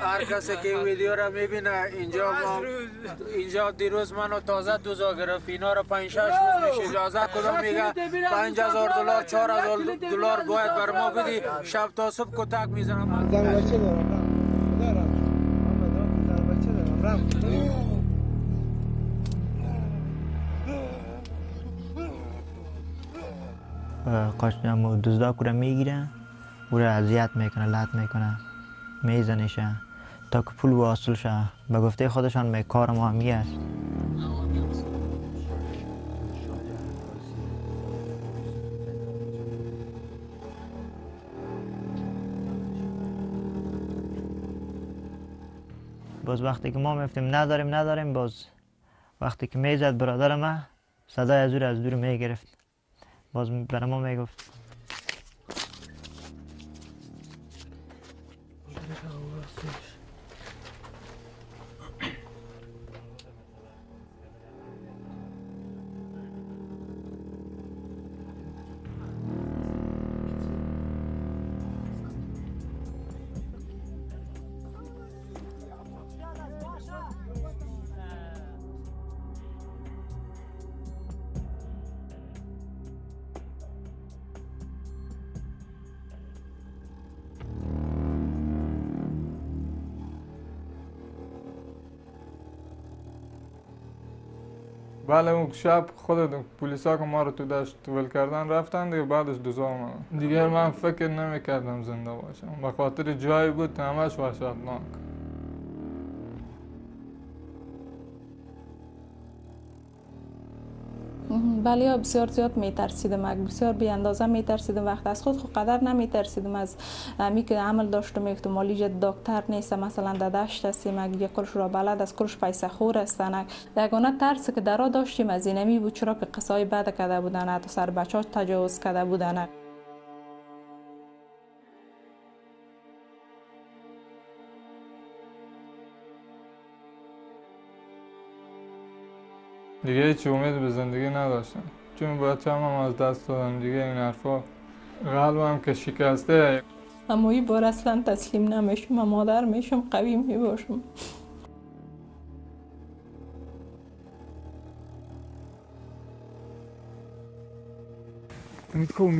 هر کسی که ویدیو را میبینه اینجا دیروز منو تازه دوزا گرفت، اینا را 5-6 روز میشه اجازه کدام میگه $5000 $4000 باید بر ما بدی، شب تا صبح کتک میزنم. زن بچه دارم قاشنمو دزدا کره میگیره او را اذیت میکنه، لط میکنه، میزنشه تا که پول واصل شه. به گفته خودشان می کار ما همی است. باز وقتی که ما میفتیم نداریم باز وقتی که میزد برادر ما صدای از دور میگرفت، باز برای ما میگفت بله اون شب خود پلیسا که ما رو تو دشت ول کردن رفتن دیگه، بعدش دوزا اومدن دیگه. من فکر نمیکردم زنده باشم به خاطر جایی بود همش وحشتناک. بله بسیار زیاد میترسیدم، بسیار بی اندازه میترسیدم. وقت از خود قدر نمیترسیدم از می که عمل داشتم احتمالی دکتر نیست مثلا در دشت هستیم اگه کلش را بلد از کلش پیسه خور هستن. یگانه ترس که درا داشتیم از اینمی بود چرا که قصای بد کرده بودن، حتی سر بچه‌ها تجاوز کرده بودن. دیگه هیچ امید به زندگی نداشتم چون بچه‌م هم از دست دادم دیگه. این حرفا قلبم که شکسته. اما این بار اصلا تسلیم نمیشم، مادر میشم، قوی میباشم. امید کو